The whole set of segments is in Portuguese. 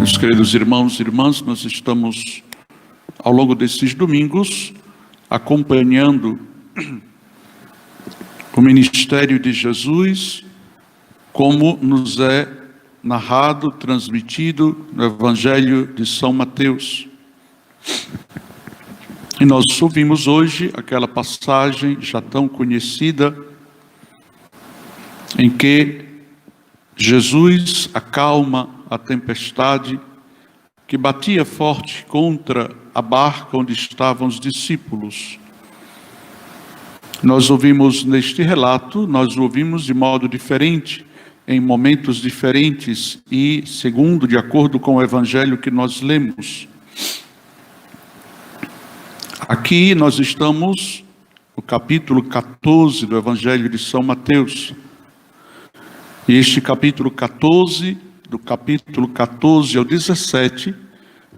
Meus queridos irmãos e irmãs, nós estamos, ao longo desses domingos, acompanhando o ministério de Jesus, como nos é narrado, transmitido no Evangelho de São Mateus. E nós ouvimos hoje aquela passagem já tão conhecida, em que Jesus acalma a tempestade que batia forte contra a barca onde estavam os discípulos. Nós ouvimos neste relato, nós o ouvimos de modo diferente, em momentos diferentes e segundo, de acordo com o evangelho que nós lemos. Aqui nós estamos no capítulo 14 do Evangelho de São Mateus. E este capítulo 14, do capítulo 14 ao 17,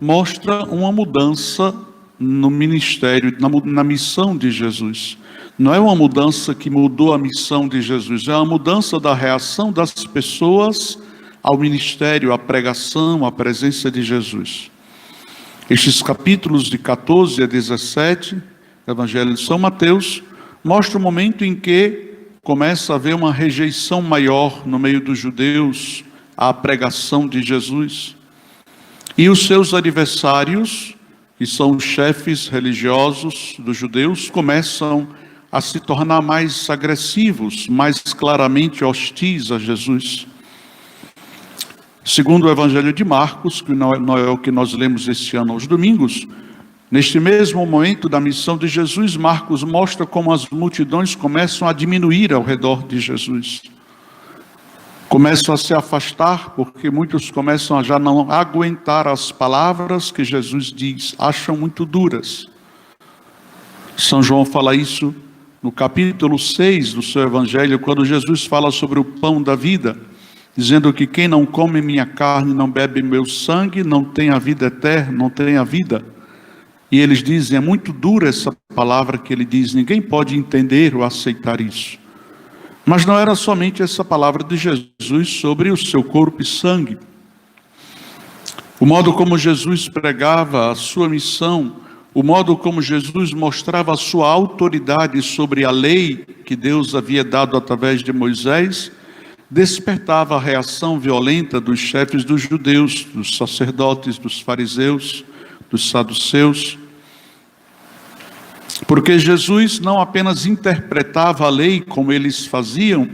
mostra uma mudança no ministério, na missão de Jesus. Não é uma mudança que mudou a missão de Jesus, é uma mudança da reação das pessoas ao ministério, à pregação, à presença de Jesus. Estes capítulos de 14 a 17, do Evangelho de São Mateus, mostram o momento em que começa a haver uma rejeição maior no meio dos judeus à pregação de Jesus. E os seus adversários, que são os chefes religiosos dos judeus, começam a se tornar mais agressivos, mais claramente hostis a Jesus. Segundo o Evangelho de Marcos, que não é o que nós lemos este ano aos domingos, neste mesmo momento da missão de Jesus, Marcos mostra como as multidões começam a diminuir ao redor de Jesus. Começam a se afastar, porque muitos começam a já não aguentar as palavras que Jesus diz, acham muito duras. São João fala isso no capítulo 6 do seu Evangelho, quando Jesus fala sobre o pão da vida, dizendo que quem não come minha carne, não bebe meu sangue, não tem a vida eterna, não tem a vida. E eles dizem, é muito dura essa palavra que ele diz, ninguém pode entender ou aceitar isso. Mas não era somente essa palavra de Jesus sobre o seu corpo e sangue. O modo como Jesus pregava a sua missão, o modo como Jesus mostrava a sua autoridade sobre a lei que Deus havia dado através de Moisés, despertava a reação violenta dos chefes dos judeus, dos sacerdotes, dos fariseus, dos saduceus, porque Jesus não apenas interpretava a lei como eles faziam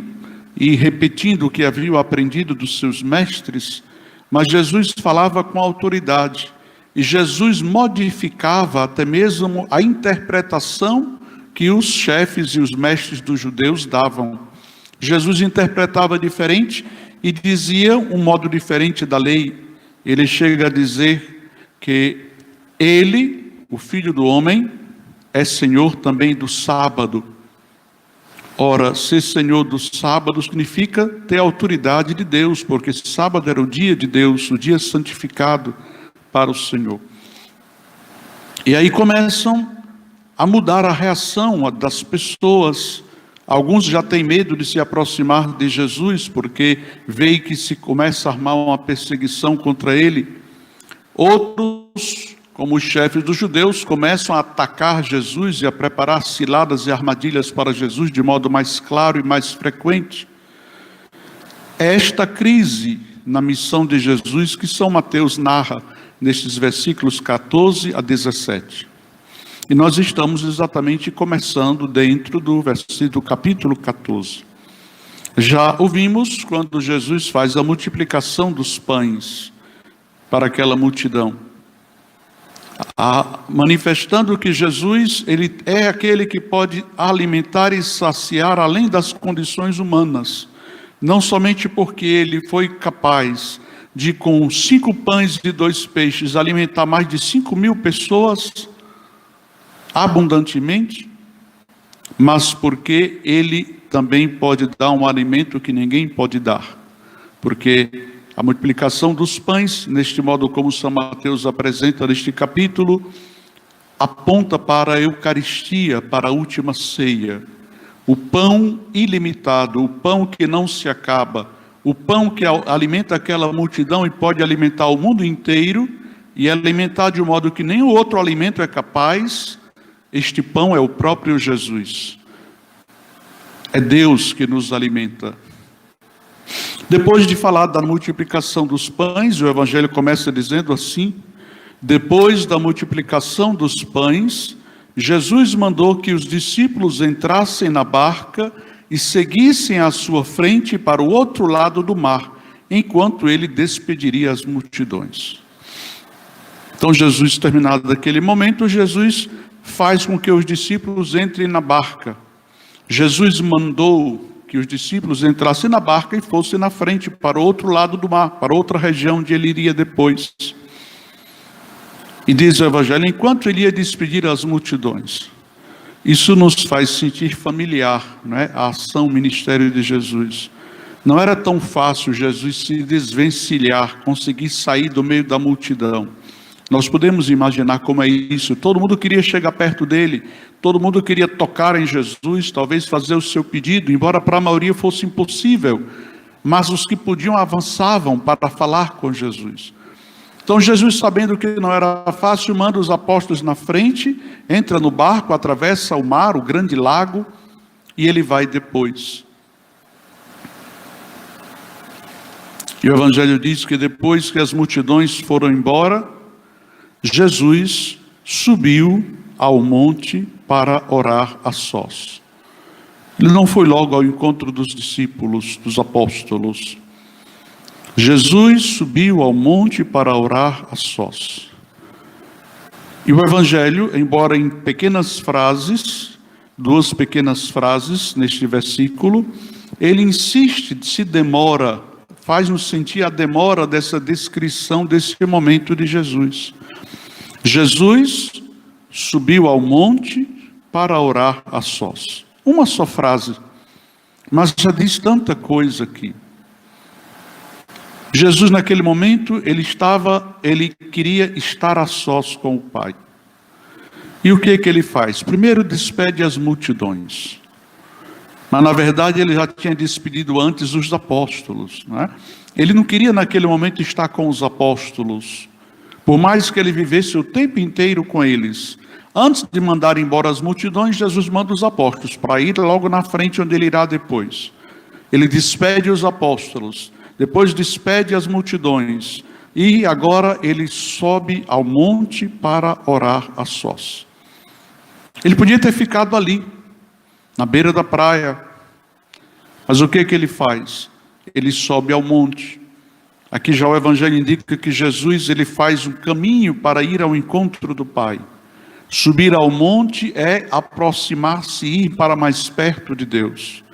e repetindo o que haviam aprendido dos seus mestres, mas Jesus falava com autoridade e Jesus modificava até mesmo a interpretação que os chefes e os mestres dos judeus davam. Jesus interpretava diferente e dizia um modo diferente da lei. Ele chega a dizer que ele, o Filho do Homem, é Senhor também do sábado. Ora, ser Senhor do sábado significa ter a autoridade de Deus, porque sábado era o dia de Deus, o dia santificado para o Senhor. E aí começam a mudar a reação das pessoas. Alguns já têm medo de se aproximar de Jesus, porque veem que se começa a armar uma perseguição contra ele. Outros, como os chefes dos judeus, começam a atacar Jesus e a preparar ciladas e armadilhas para Jesus de modo mais claro e mais frequente. É esta crise na missão de Jesus que São Mateus narra nestes versículos 14 a 17. E nós estamos exatamente começando dentro do capítulo 14. Já ouvimos quando Jesus faz a multiplicação dos pães para aquela multidão, manifestando que Jesus ele é aquele que pode alimentar e saciar além das condições humanas, não somente porque ele foi capaz de, com 5 pães e 2 peixes, alimentar mais de 5.000 pessoas abundantemente, mas porque ele também pode dar um alimento que ninguém pode dar, porque a multiplicação dos pães, neste modo como São Mateus apresenta neste capítulo, aponta para a Eucaristia, para a última ceia. O pão ilimitado, o pão que não se acaba, o pão que alimenta aquela multidão e pode alimentar o mundo inteiro, e alimentar de um modo que nenhum outro alimento é capaz, este pão é o próprio Jesus. É Deus que nos alimenta. Depois de falar da multiplicação dos pães, o Evangelho começa dizendo assim: depois da multiplicação dos pães, Jesus mandou que os discípulos entrassem na barca e seguissem à sua frente para o outro lado do mar, enquanto ele despediria as multidões. Então Jesus, terminado aquele momento, Jesus faz com que os discípulos entrem na barca. Jesus mandou que os discípulos entrassem na barca e fossem na frente para o outro lado do mar, para outra região onde ele iria depois. E diz o Evangelho, enquanto ele ia despedir as multidões. Isso nos faz sentir familiar, não é? A ação, o ministério de Jesus. Não era tão fácil Jesus se desvencilhar, conseguir sair do meio da multidão. Nós podemos imaginar como é isso. Todo mundo queria chegar perto dele, todo mundo queria tocar em Jesus, talvez fazer o seu pedido, embora para a maioria fosse impossível. Mas os que podiam avançavam para falar com Jesus. Então Jesus, sabendo que não era fácil, manda os apóstolos na frente, entra no barco, atravessa o mar, o grande lago, e ele vai depois. E o Evangelho diz que depois que as multidões foram embora, Jesus subiu ao monte para orar a sós. Ele não foi logo ao encontro dos discípulos, dos apóstolos. Jesus subiu ao monte para orar a sós. E o Evangelho, embora em pequenas frases, 2 pequenas frases neste versículo, ele insiste, se demora, faz-nos sentir a demora dessa descrição desse momento de Jesus. Jesus subiu ao monte para orar a sós. Uma só frase, mas já diz tanta coisa aqui. Jesus naquele momento, ele queria estar a sós com o Pai. E o que ele faz? Primeiro despede as multidões. Mas na verdade ele já tinha despedido antes os apóstolos, não é? Ele não queria naquele momento estar com os apóstolos. Por mais que ele vivesse o tempo inteiro com eles. Antes de mandar embora as multidões, Jesus manda os apóstolos para ir logo na frente onde ele irá depois. Ele despede os apóstolos. Depois despede as multidões, e agora ele sobe ao monte para orar a sós. Ele podia ter ficado ali, na beira da praia, mas o que ele faz? Ele sobe ao monte. Aqui já o Evangelho indica que Jesus ele faz um caminho para ir ao encontro do Pai. Subir ao monte é aproximar-se, ir para mais perto de Deus.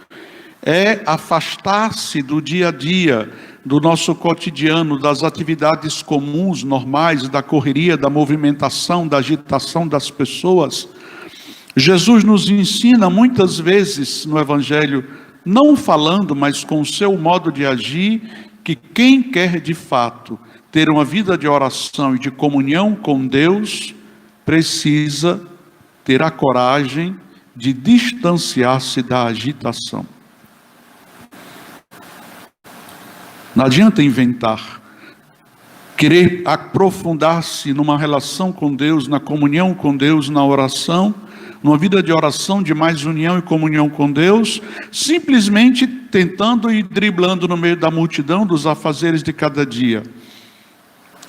É afastar-se do dia a dia, do nosso cotidiano, das atividades comuns, normais, da correria, da movimentação, da agitação das pessoas. Jesus nos ensina muitas vezes no Evangelho, não falando, mas com o seu modo de agir, que quem quer de fato ter uma vida de oração e de comunhão com Deus, precisa ter a coragem de distanciar-se da agitação. Não adianta inventar, querer aprofundar-se numa relação com Deus, na comunhão com Deus, na oração, numa vida de oração, de mais união e comunhão com Deus, simplesmente tentando e driblando no meio da multidão dos afazeres de cada dia.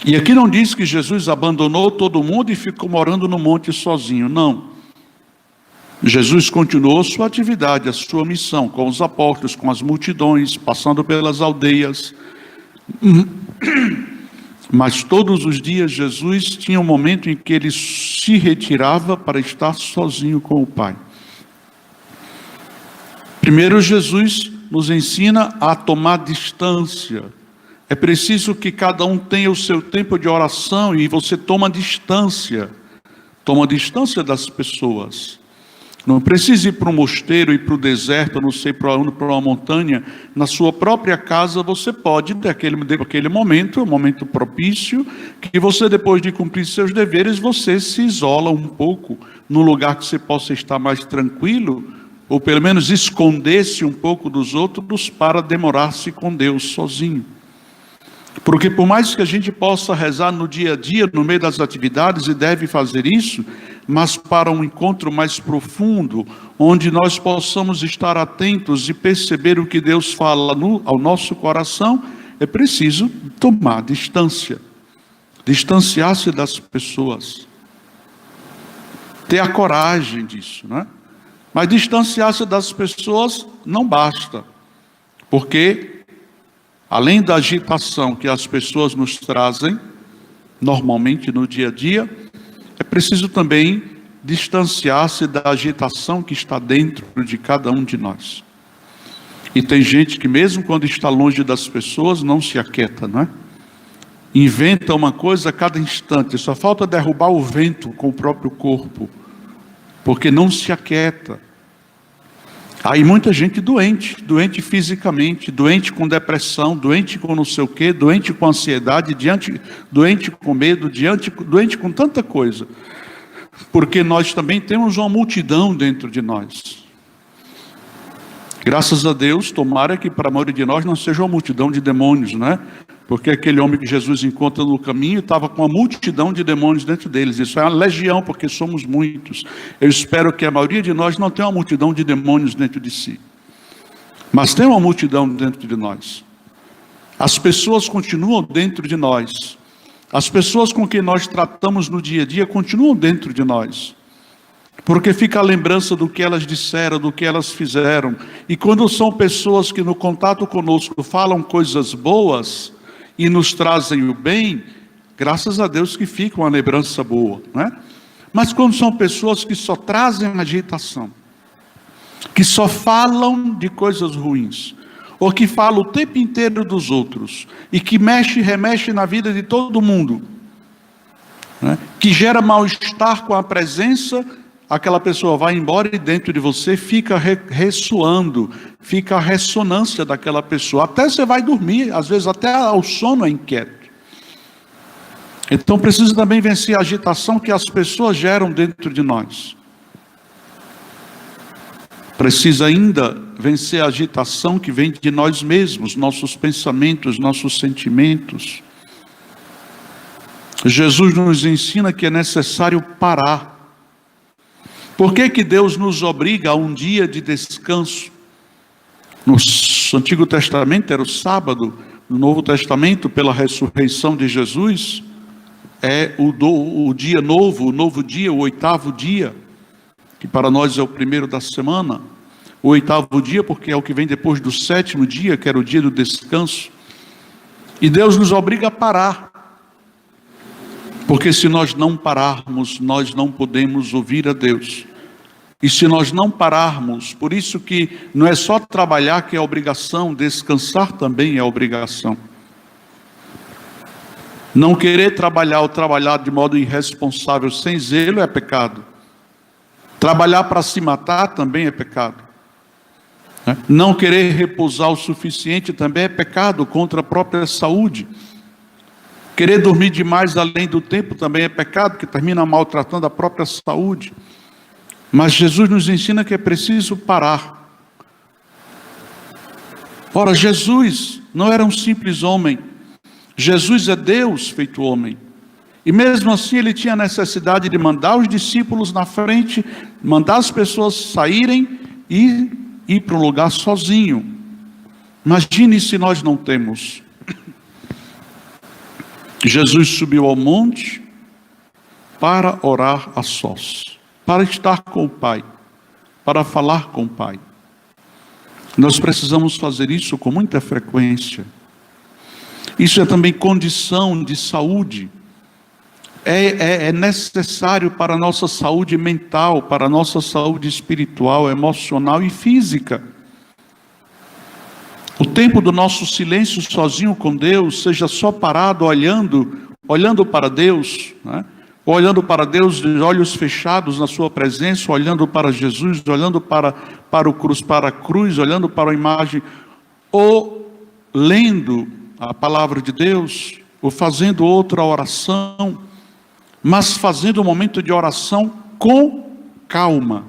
E aqui não diz que Jesus abandonou todo mundo e ficou morando no monte sozinho, não. Jesus continuou sua atividade, a sua missão, com os apóstolos, com as multidões, passando pelas aldeias. Mas todos os dias Jesus tinha um momento em que ele se retirava para estar sozinho com o Pai. Primeiro, Jesus nos ensina a tomar distância. É preciso que cada um tenha o seu tempo de oração e você toma distância das pessoas. Não precisa ir para um mosteiro, ir para o deserto, não sei para onde, para uma montanha. Na sua própria casa você pode, naquele momento, um momento propício, que você depois de cumprir seus deveres, você se isola um pouco, num lugar que você possa estar mais tranquilo, ou pelo menos esconder-se um pouco dos outros para demorar-se com Deus sozinho. Porque por mais que a gente possa rezar no dia a dia, no meio das atividades, e deve fazer isso, mas para um encontro mais profundo, onde nós possamos estar atentos e perceber o que Deus fala ao nosso coração, é preciso tomar distância, distanciar-se das pessoas, ter a coragem disso, né? Mas distanciar-se das pessoas não basta, porque além da agitação que as pessoas nos trazem, normalmente no dia a dia, é preciso também distanciar-se da agitação que está dentro de cada um de nós. E tem gente que mesmo quando está longe das pessoas, não se aquieta, não é? Inventa uma coisa a cada instante, só falta derrubar o vento com o próprio corpo, porque não se aquieta. Aí muita gente doente fisicamente, doente com depressão, doente com não sei o quê, doente com ansiedade, doente com medo, doente com tanta coisa. Porque nós também temos uma multidão dentro de nós. Graças a Deus, tomara que para a maioria de nós não seja uma multidão de demônios, né? Porque aquele homem que Jesus encontra no caminho estava com uma multidão de demônios dentro deles. Isso é uma legião, porque somos muitos. Eu espero que a maioria de nós não tenha uma multidão de demônios dentro de si. Mas tem uma multidão dentro de nós. As pessoas continuam dentro de nós. As pessoas com quem nós tratamos no dia a dia continuam dentro de nós. Porque fica a lembrança do que elas disseram, do que elas fizeram. E quando são pessoas que no contato conosco falam coisas boas e nos trazem o bem, graças a Deus que fica uma lembrança boa, né? Mas quando são pessoas que só trazem agitação, que só falam de coisas ruins, ou que falam o tempo inteiro dos outros, e que mexe e remexe na vida de todo mundo, né? Que gera mal-estar com a presença, aquela pessoa vai embora e dentro de você fica ressoando, fica a ressonância daquela pessoa. Até você vai dormir, às vezes até o sono é inquieto. Então precisa também vencer a agitação que as pessoas geram dentro de nós. Precisa ainda vencer a agitação que vem de nós mesmos, nossos pensamentos, nossos sentimentos. Jesus nos ensina que é necessário parar. Por que que Deus nos obriga a um dia de descanso? No Antigo Testamento era o sábado, no Novo Testamento, pela ressurreição de Jesus, é o dia novo, o novo dia, o 8º dia, que para nós é o primeiro da semana. O 8º dia, porque é o que vem depois do 7º dia, que era o dia do descanso. E Deus nos obriga a parar. Porque se nós não pararmos, nós não podemos ouvir a Deus. E se nós não pararmos, por isso que não é só trabalhar que é obrigação, descansar também é obrigação. Não querer trabalhar ou trabalhar de modo irresponsável, sem zelo, é pecado. Trabalhar para se matar também é pecado. Não querer repousar o suficiente também é pecado contra a própria saúde. Querer dormir demais além do tempo também é pecado, que termina maltratando a própria saúde. Mas Jesus nos ensina que é preciso parar. Ora, Jesus não era um simples homem. Jesus é Deus feito homem. E mesmo assim ele tinha necessidade de mandar os discípulos na frente, mandar as pessoas saírem e ir para um lugar sozinho. Imagine se nós não temos. Jesus subiu ao monte para orar a sós, para estar com o Pai, para falar com o Pai. Nós precisamos fazer isso com muita frequência. Isso é também condição de saúde. É necessário para a nossa saúde mental, para a nossa saúde espiritual, emocional e física. O tempo do nosso silêncio sozinho com Deus, seja só parado olhando para Deus, né? Olhando para Deus de olhos fechados na sua presença, olhando para Jesus, olhando para a cruz, olhando para a imagem, ou lendo a palavra de Deus, ou fazendo outra oração, mas fazendo um momento de oração com calma.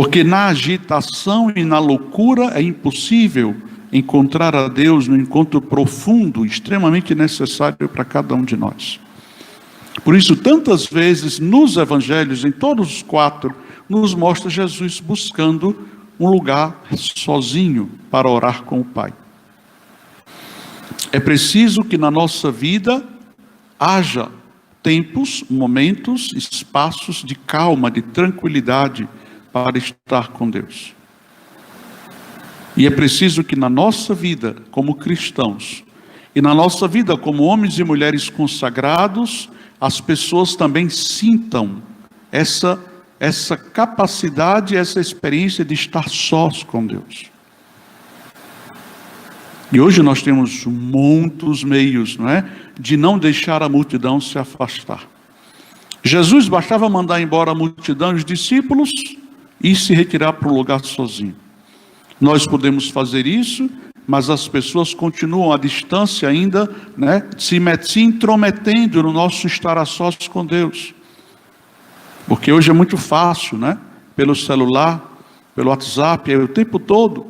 Porque na agitação e na loucura é impossível encontrar a Deus no encontro profundo, extremamente necessário para cada um de nós. Por isso, tantas vezes nos evangelhos, em todos os 4, nos mostra Jesus buscando um lugar sozinho para orar com o Pai. É preciso que na nossa vida haja tempos, momentos, espaços de calma, de tranquilidade para estar com Deus. E é preciso que na nossa vida como cristãos e na nossa vida como homens e mulheres consagrados, as pessoas também sintam essa capacidade, essa experiência de estar sós com Deus. E hoje nós temos muitos meios, não é, de não deixar a multidão se afastar. Jesus bastava mandar embora a multidão, os discípulos, e se retirar para um lugar sozinho. Nós podemos fazer isso, mas as pessoas continuam à distância ainda, né, se intrometendo no nosso estar a sós com Deus. Porque hoje é muito fácil, né? Pelo celular, pelo WhatsApp, o tempo todo,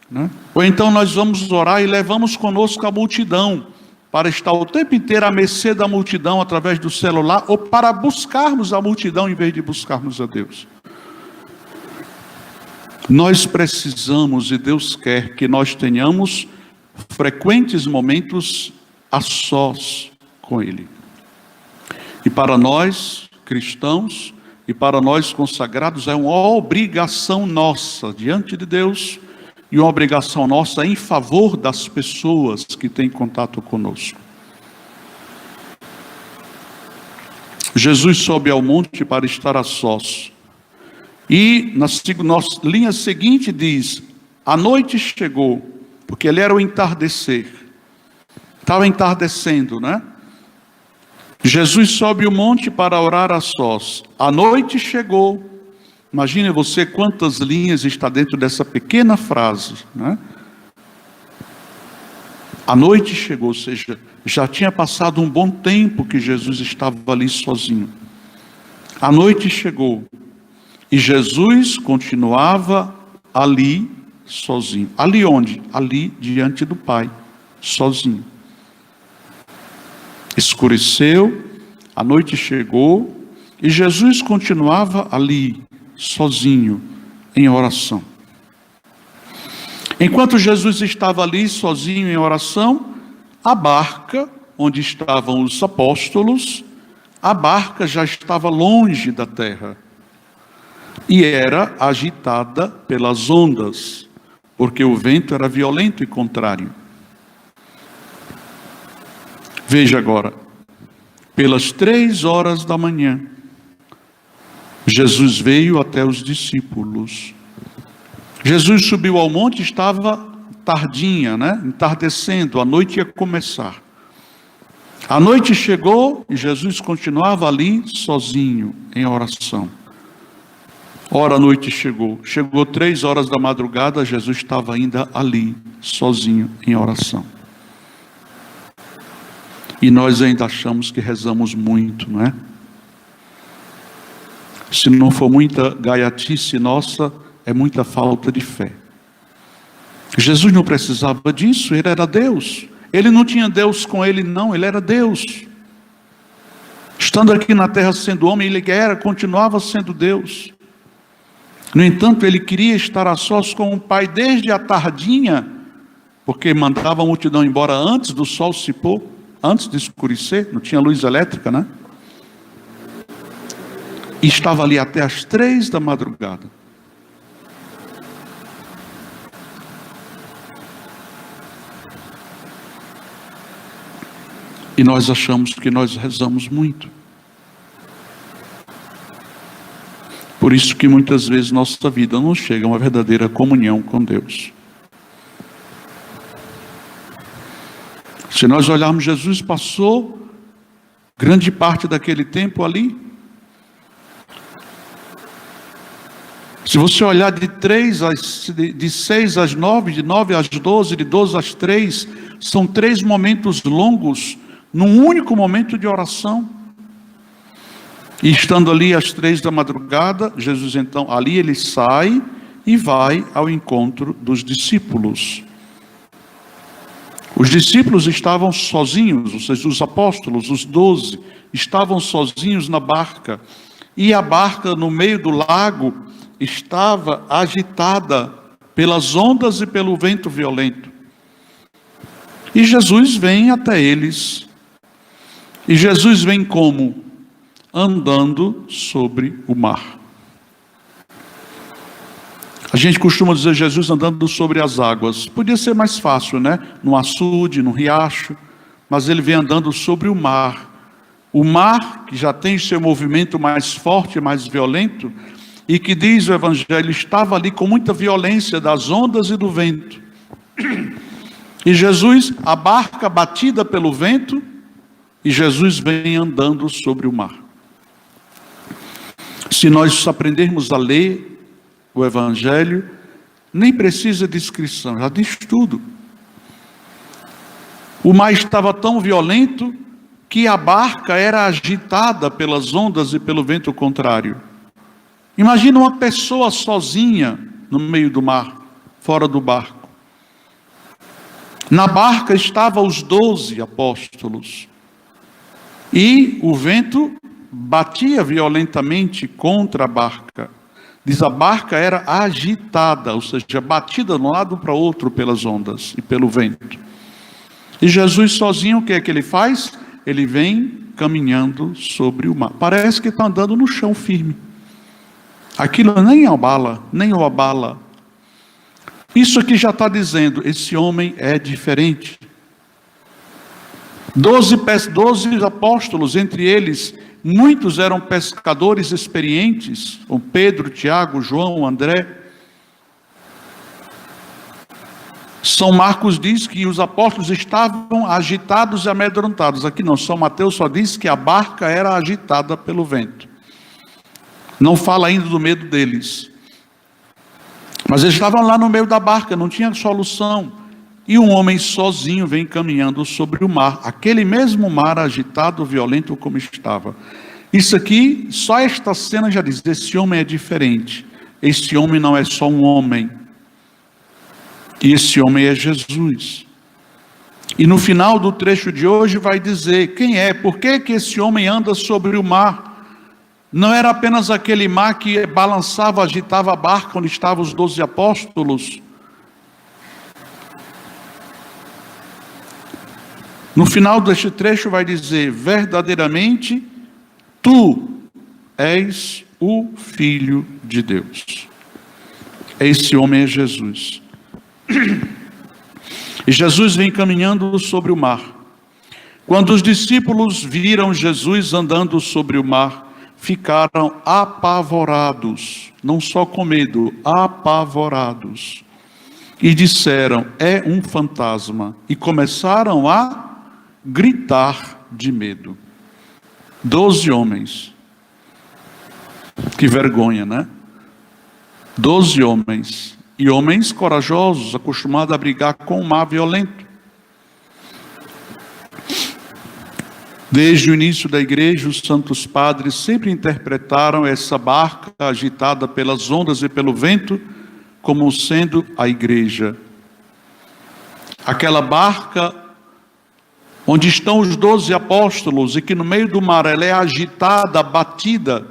né? Ou então nós vamos orar e levamos conosco a multidão, para estar o tempo inteiro à mercê da multidão através do celular, ou para buscarmos a multidão em vez de buscarmos a Deus. Nós precisamos, e Deus quer que nós tenhamos frequentes momentos a sós com Ele. E para nós, cristãos, e para nós consagrados, é uma obrigação nossa diante de Deus, e uma obrigação nossa em favor das pessoas que têm contato conosco. Jesus sobe ao monte para estar a sós. E na linha seguinte diz, a noite chegou, porque ele era o entardecer. Estava entardecendo, né? Jesus sobe o monte para orar a sós. A noite chegou. Imagine você quantas linhas está dentro dessa pequena frase, né? A noite chegou, ou seja, já tinha passado um bom tempo que Jesus estava ali sozinho. A noite chegou. E Jesus continuava ali sozinho. Ali onde? Ali diante do Pai, sozinho. Escureceu, a noite chegou, e Jesus continuava ali, sozinho, em oração. Enquanto Jesus estava ali, sozinho em oração, a barca, onde estavam os apóstolos, a barca já estava longe da terra. E era agitada pelas ondas, porque o vento era violento e contrário. Veja agora, pelas 3 horas da manhã, Jesus veio até os discípulos. Jesus subiu ao monte, estava tardinha, né? Entardecendo, a noite ia começar. A noite chegou e Jesus continuava ali sozinho, em oração. Ora, a noite chegou. Chegou 3 horas da madrugada, Jesus estava ainda ali, sozinho, em oração. E nós ainda achamos que rezamos muito, não é? Se não for muita gaiatice nossa, é muita falta de fé. Jesus não precisava disso, ele era Deus. Ele não tinha Deus com ele, não, ele era Deus. Estando aqui na terra sendo homem, ele continuava sendo Deus. No entanto, ele queria estar a sós com o Pai desde a tardinha, porque mandava a multidão embora antes do sol se pôr, antes de escurecer, não tinha luz elétrica, né? E estava ali até as 3 da madrugada. E nós achamos que nós rezamos muito. Por isso que muitas vezes nossa vida não chega a uma verdadeira comunhão com Deus. Se nós olharmos, Jesus passou grande parte daquele tempo ali. Se você olhar de 6 às 9, de 9 às 12, de 12 às 3, são 3 momentos longos, num único momento de oração. E estando ali às 3 da madrugada, Jesus então, ali ele sai e vai ao encontro dos discípulos. Os discípulos estavam sozinhos, ou seja, os apóstolos, os 12, estavam sozinhos na barca. E a barca no meio do lago estava agitada pelas ondas e pelo vento violento. E Jesus vem até eles. E Jesus vem como? Andando sobre o mar. A gente costuma dizer Jesus andando sobre as águas. Podia ser mais fácil, né? No açude, no riacho. Mas ele vem andando sobre o mar. O mar, que já tem seu movimento mais forte, mais violento, e que diz o Evangelho, estava ali com muita violência das ondas e do vento. E Jesus, a barca batida pelo vento, e Jesus vem andando sobre o mar. Se nós aprendermos a ler o Evangelho, nem precisa de descrição, já diz tudo. O mar estava tão violento que a barca era agitada pelas ondas e pelo vento contrário. Imagina uma pessoa sozinha no meio do mar, fora do barco. Na barca estavam os 12 apóstolos. E o vento batia violentamente contra a barca. Diz, a barca era agitada, ou seja, batida de um lado para o outro pelas ondas e pelo vento. E Jesus sozinho, o que é que ele faz? Ele vem caminhando sobre o mar. Parece que está andando no chão firme. Aquilo nem abala, nem o abala. Isso aqui já está dizendo, esse homem é diferente. 12 apóstolos, entre eles, muitos eram pescadores experientes, como Pedro, Tiago, João, André. São Marcos diz que os apóstolos estavam agitados e amedrontados. Aqui não, São Mateus só diz que a barca era agitada pelo vento. Não fala ainda do medo deles. Mas eles estavam lá no meio da barca, não tinha solução. E um homem sozinho vem caminhando sobre o mar. Aquele mesmo mar agitado, violento como estava. Isso aqui, só esta cena já diz, esse homem é diferente. Esse homem não é só um homem. E esse homem é Jesus. E no final do trecho de hoje vai dizer, quem é? Por que que esse homem anda sobre o mar? Não era apenas aquele mar que balançava, agitava a barca onde estavam os 12 apóstolos. No final deste trecho vai dizer, verdadeiramente, tu és o Filho de Deus. Esse homem é Jesus. E Jesus vem caminhando sobre o mar. Quando os discípulos viram Jesus andando sobre o mar, ficaram apavorados, não só com medo, apavorados. E disseram, é um fantasma. E começaram a gritar de medo. 12 homens. Que vergonha, né? 12 homens. E homens corajosos, acostumados a brigar com o mar violento. Desde o início da igreja, os santos padres sempre interpretaram essa barca agitada pelas ondas e pelo vento como sendo a igreja. Aquela barca onde estão os 12 apóstolos e que no meio do mar ela é agitada, batida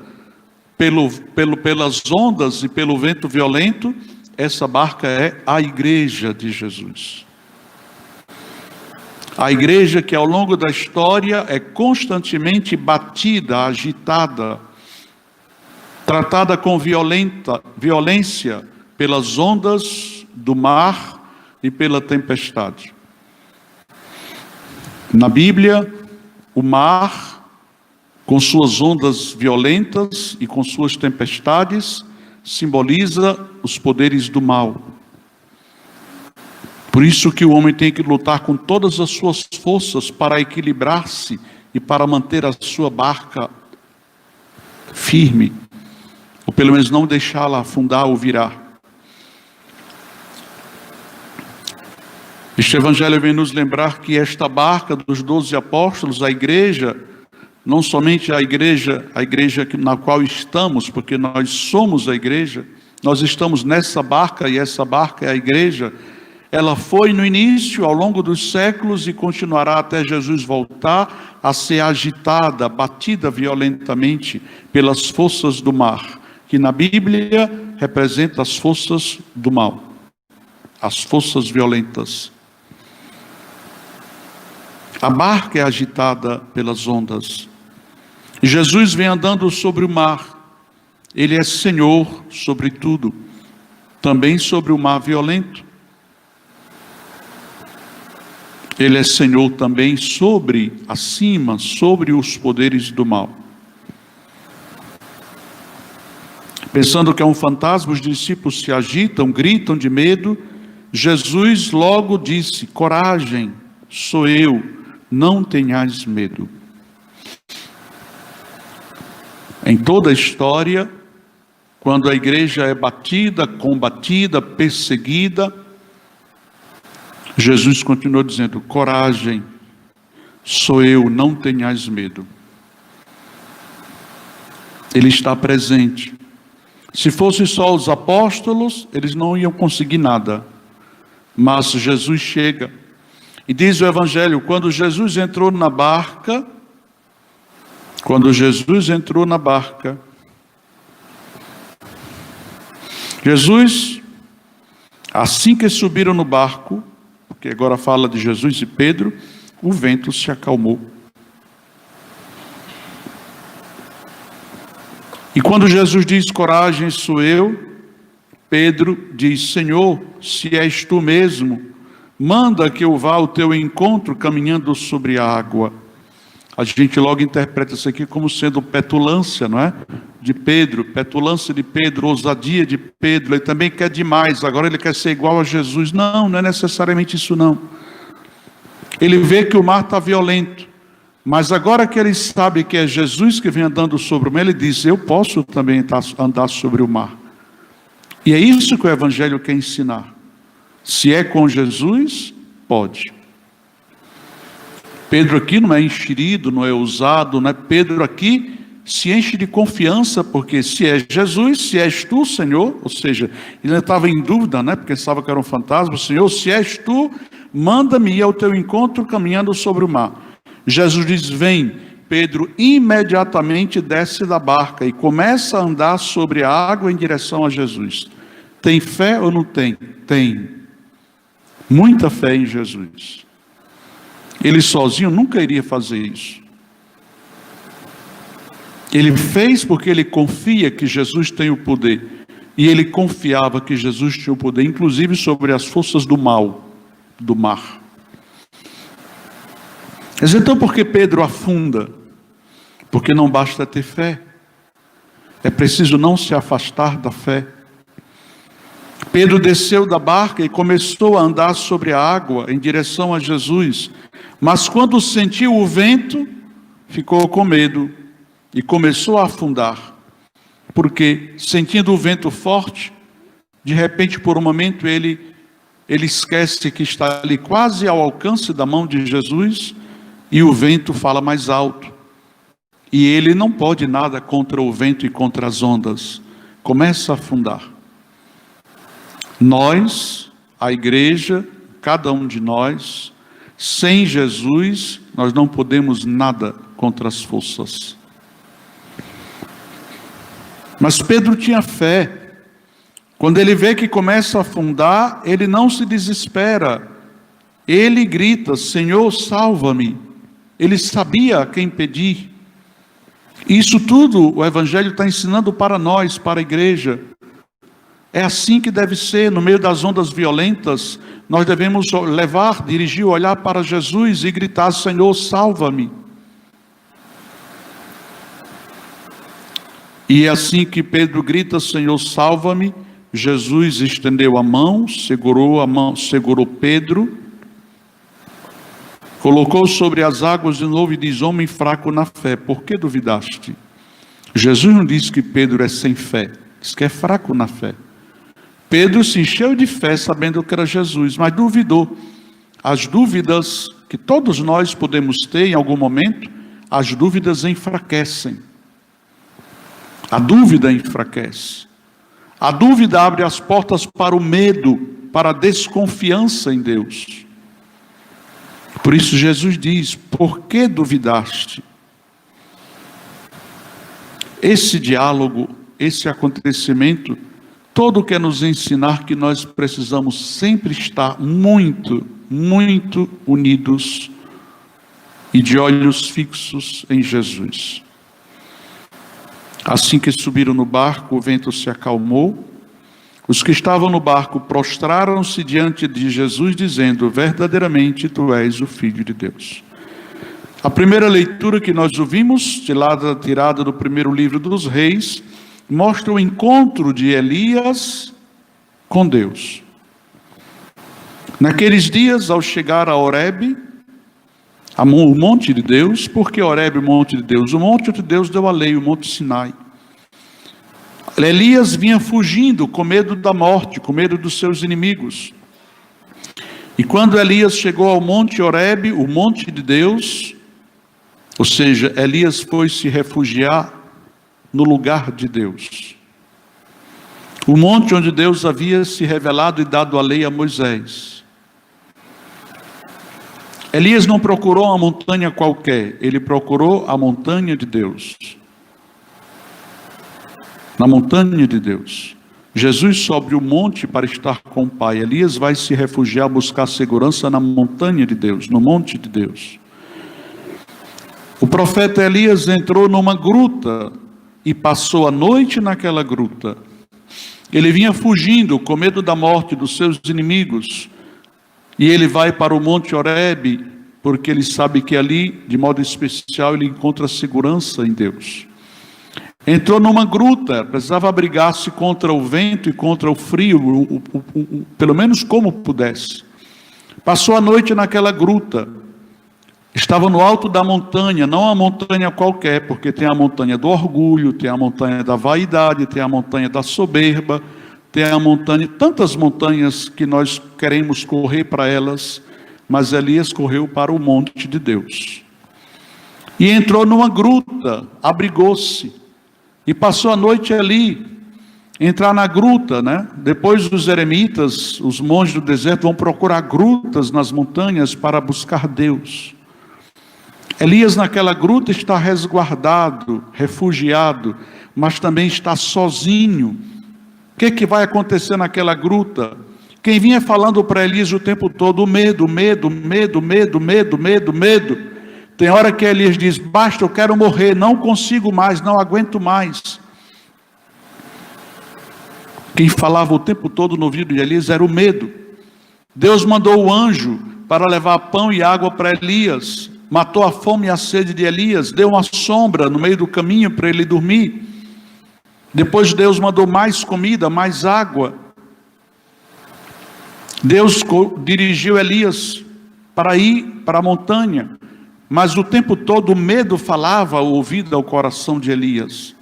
pelas ondas e pelo vento violento, essa barca é a igreja de Jesus. A igreja que ao longo da história é constantemente batida, agitada, tratada com violência pelas ondas do mar e pela tempestade. Na Bíblia, o mar, com suas ondas violentas e com suas tempestades, simboliza os poderes do mal. Por isso que o homem tem que lutar com todas as suas forças para equilibrar-se e para manter a sua barca firme, ou pelo menos não deixá-la afundar ou virar. Este evangelho vem nos lembrar que esta barca dos 12 apóstolos, a igreja, não somente a igreja na qual estamos, porque nós somos a igreja, nós estamos nessa barca e essa barca é a igreja. Ela foi no início, ao longo dos séculos e continuará até Jesus voltar a ser agitada, batida violentamente pelas forças do mar, que na Bíblia representa as forças do mal, as forças violentas. A barca é agitada pelas ondas. Jesus vem andando sobre o mar. Ele é Senhor sobre tudo, também sobre o mar violento. Ele é Senhor também acima, sobre os poderes do mal. Pensando que é um fantasma, os discípulos se agitam, gritam de medo. Jesus logo disse: coragem, sou eu, não tenhais medo. Em toda a história, quando a igreja é batida, combatida, perseguida, Jesus continuou dizendo: coragem, sou eu, não tenhais medo. Ele está presente. Se fossem só os apóstolos, eles não iam conseguir nada. Mas Jesus chega. E diz o Evangelho, quando Jesus entrou na barca, Jesus, assim que subiram no barco, porque agora fala de Jesus e Pedro, o vento se acalmou. E quando Jesus diz: coragem, sou eu, Pedro diz: Senhor, se és tu mesmo, manda que eu vá ao teu encontro caminhando sobre a água. A gente logo interpreta isso aqui como sendo petulância, não é? De Pedro, petulância de Pedro, ousadia de Pedro. Ele também quer demais, agora ele quer ser igual a Jesus. Não, não é necessariamente isso não. Ele vê que o mar está violento, mas agora que ele sabe que é Jesus que vem andando sobre o mar, ele diz: eu posso também andar sobre o mar. E é isso que o Evangelho quer ensinar. Se é com Jesus, pode. Pedro aqui não é enxerido, não é ousado, não é? Pedro aqui se enche de confiança, porque se é Jesus, se és tu, Senhor, ou seja, ele estava em dúvida, né? Porque pensava que era um fantasma. Senhor, se és tu, manda-me ir ao teu encontro caminhando sobre o mar. Jesus diz: vem. Pedro imediatamente desce da barca e começa a andar sobre a água em direção a Jesus. Tem fé ou não tem? Tem. Muita fé em Jesus. Ele sozinho nunca iria fazer isso. Ele fez porque ele confia que Jesus tem o poder. E ele confiava que Jesus tinha o poder, inclusive sobre as forças do mal, do mar. Mas então por que Pedro afunda? Porque não basta ter fé. É preciso não se afastar da fé. Pedro desceu da barca e começou a andar sobre a água em direção a Jesus. Mas quando sentiu o vento, ficou com medo e começou a afundar. Porque, sentindo o vento forte, de repente, por um momento, ele esquece que está ali quase ao alcance da mão de Jesus e o vento fala mais alto. E ele não pode nada contra o vento e contra as ondas. Começa a afundar. Nós, a igreja, cada um de nós, sem Jesus, nós não podemos nada contra as forças. Mas Pedro tinha fé. Quando ele vê que começa a afundar, ele não se desespera. Ele grita: Senhor, salva-me. Ele sabia a quem pedir. Isso tudo o Evangelho está ensinando para nós, para a igreja. É assim que deve ser, no meio das ondas violentas, nós devemos dirigir o olhar para Jesus e gritar: Senhor, salva-me. E é assim que Pedro grita: Senhor, salva-me. Jesus estendeu a mão, segurou Pedro, colocou sobre as águas de novo e diz: homem fraco na fé, por que duvidaste? Jesus não disse que Pedro é sem fé, diz que é fraco na fé. Pedro se encheu de fé sabendo que era Jesus, mas duvidou. As dúvidas que todos nós podemos ter em algum momento, as dúvidas enfraquecem. A dúvida enfraquece. A dúvida abre as portas para o medo, para a desconfiança em Deus. Por isso Jesus diz: por que duvidaste? Esse diálogo, esse acontecimento, todo quer nos ensinar que nós precisamos sempre estar muito, muito unidos e de olhos fixos em Jesus. Assim que subiram no barco, o vento se acalmou. Os que estavam no barco prostraram-se diante de Jesus, dizendo: verdadeiramente tu és o Filho de Deus. A primeira leitura que nós ouvimos, tirada do primeiro livro dos Reis, mostra o encontro de Elias com Deus. Naqueles dias, ao chegar a Horebe, o monte de Deus, porque Horebe, o monte de Deus? O monte de Deus deu a lei, o monte Sinai. Elias vinha fugindo com medo da morte, com medo dos seus inimigos. E quando Elias chegou ao monte Horebe, o monte de Deus, ou seja, Elias foi se refugiar no lugar de Deus. O monte onde Deus havia se revelado e dado a lei a Moisés. Elias não procurou uma montanha qualquer, ele procurou a montanha de Deus. Na montanha de Deus. Jesus sobe o monte para estar com o Pai. Elias vai se refugiar, buscar segurança na montanha de Deus, no monte de Deus. O profeta Elias entrou numa gruta e passou a noite naquela gruta. Ele vinha fugindo com medo da morte dos seus inimigos. E ele vai para o monte Horebe, porque ele sabe que ali, de modo especial, ele encontra segurança em Deus. Entrou numa gruta, precisava abrigar-se contra o vento e contra o frio, pelo menos como pudesse. Passou a noite naquela gruta. Estava no alto da montanha, não uma montanha qualquer, porque tem a montanha do orgulho, tem a montanha da vaidade, tem a montanha da soberba, tem a montanha, tantas montanhas que nós queremos correr para elas, mas Elias correu para o monte de Deus. E entrou numa gruta, abrigou-se, e passou a noite ali. Entrar na gruta, né? Depois os eremitas, os monges do deserto, vão procurar grutas nas montanhas para buscar Deus. Elias naquela gruta está resguardado, refugiado, mas também está sozinho. O que vai acontecer naquela gruta? Quem vinha falando para Elias o tempo todo, medo, medo, medo, medo, medo, medo, medo. Tem hora que Elias diz: basta, eu quero morrer, não consigo mais, não aguento mais. Quem falava o tempo todo no ouvido de Elias era o medo. Deus mandou o anjo para levar pão e água para Elias, matou a fome e a sede de Elias, deu uma sombra no meio do caminho para ele dormir. Depois Deus mandou mais comida, mais água. Deus dirigiu Elias para ir para a montanha, mas o tempo todo o medo falava ao ouvido, ao coração de Elias.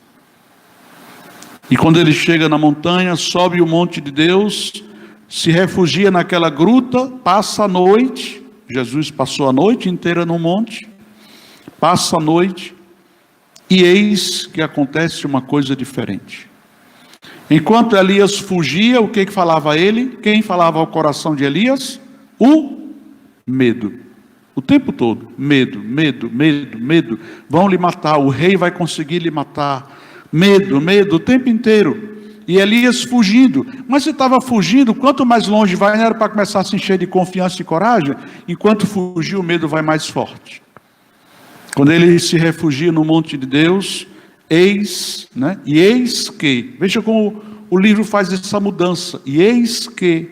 E quando ele chega na montanha, sobe o monte de Deus, se refugia naquela gruta, passa a noite. Jesus passou a noite inteira no monte, passa a noite, e eis que acontece uma coisa diferente. Enquanto Elias fugia, o que falava a ele? Quem falava ao coração de Elias? O medo. O tempo todo, medo, medo, medo, medo. Vão lhe matar, o rei vai conseguir lhe matar. Medo, medo, o tempo inteiro. E Elias fugindo. Mas se estava fugindo, quanto mais longe vai, não era para começar a se encher de confiança e coragem? Enquanto fugia, o medo vai mais forte. Quando ele se refugia no monte de Deus, eis, né? E eis que, veja como o livro faz essa mudança. E eis que,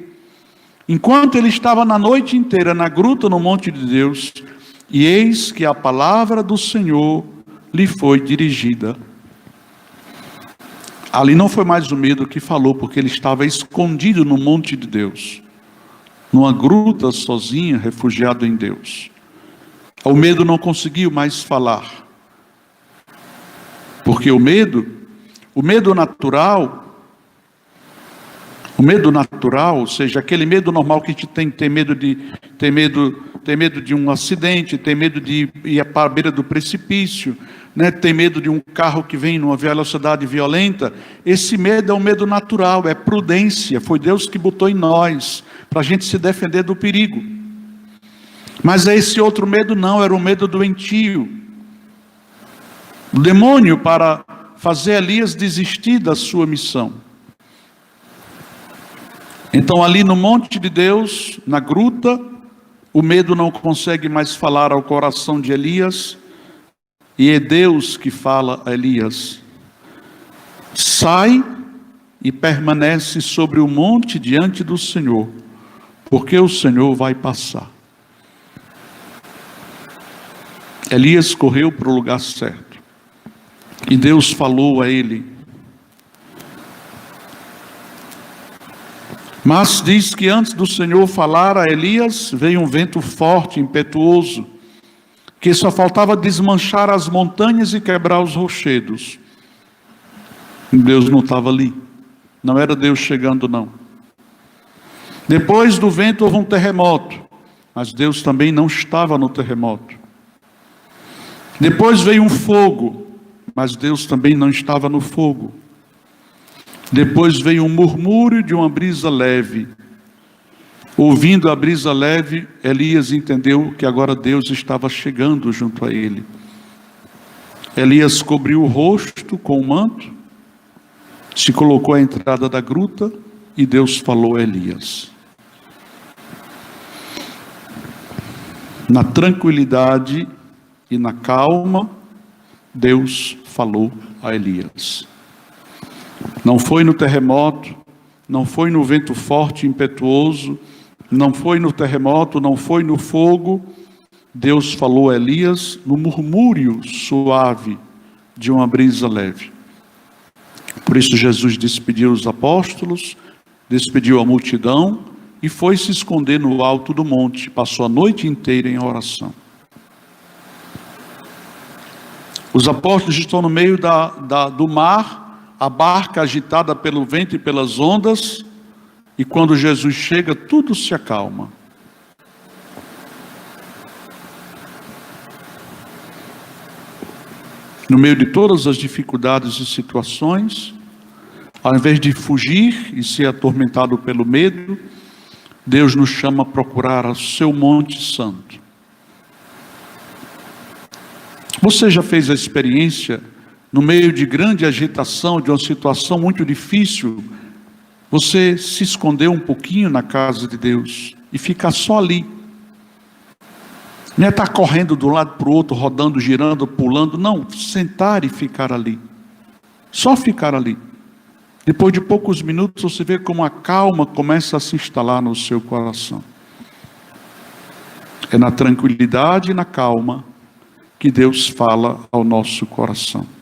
enquanto ele estava na noite inteira na gruta no monte de Deus, e eis que a palavra do Senhor lhe foi dirigida. Ali não foi mais o medo que falou, porque ele estava escondido no monte de Deus, numa gruta sozinho, refugiado em Deus. O medo não conseguiu mais falar, porque o medo natural, ou seja, aquele medo normal que a gente tem medo tem medo de um acidente, tem medo de ir para a beira do precipício, né? Tem medo de um carro que vem numa velocidade violenta. Esse medo é um medo natural, é prudência, foi Deus que botou em nós, para a gente se defender do perigo. Mas esse outro medo não, era o medo doentio. O demônio para fazer Elias desistir da sua missão. Então ali no monte de Deus, na gruta, o medo não consegue mais falar ao coração de Elias, e é Deus que fala a Elias: sai e permanece sobre o monte diante do Senhor, porque o Senhor vai passar. Elias correu para o lugar certo, e Deus falou a ele. Mas diz que antes do Senhor falar a Elias, veio um vento forte, impetuoso, que só faltava desmanchar as montanhas e quebrar os rochedos. Deus não estava ali, não era Deus chegando não. Depois do vento houve um terremoto, mas Deus também não estava no terremoto. Depois veio um fogo, mas Deus também não estava no fogo. Depois veio um murmúrio de uma brisa leve. Ouvindo a brisa leve, Elias entendeu que agora Deus estava chegando junto a ele. Elias cobriu o rosto com o manto, se colocou à entrada da gruta e Deus falou a Elias. Na tranquilidade e na calma, Deus falou a Elias. Não foi no terremoto, não foi no vento forte e impetuoso, não foi no terremoto, não foi no fogo. Deus falou a Elias no murmúrio suave de uma brisa leve. Por isso Jesus despediu os apóstolos, despediu a multidão e foi se esconder no alto do monte. Passou a noite inteira em oração. Os apóstolos estão no meio do mar, a barca agitada pelo vento e pelas ondas, e quando Jesus chega, tudo se acalma. No meio de todas as dificuldades e situações, ao invés de fugir e ser atormentado pelo medo, Deus nos chama a procurar o seu monte santo. Você já fez a experiência, no meio de grande agitação, de uma situação muito difícil, você se esconder um pouquinho na casa de Deus e ficar só ali? Não é estar correndo de um lado para o outro, rodando, girando, pulando. Não, sentar e ficar ali. Só ficar ali. Depois de poucos minutos você vê como a calma começa a se instalar no seu coração. É na tranquilidade e na calma que Deus fala ao nosso coração.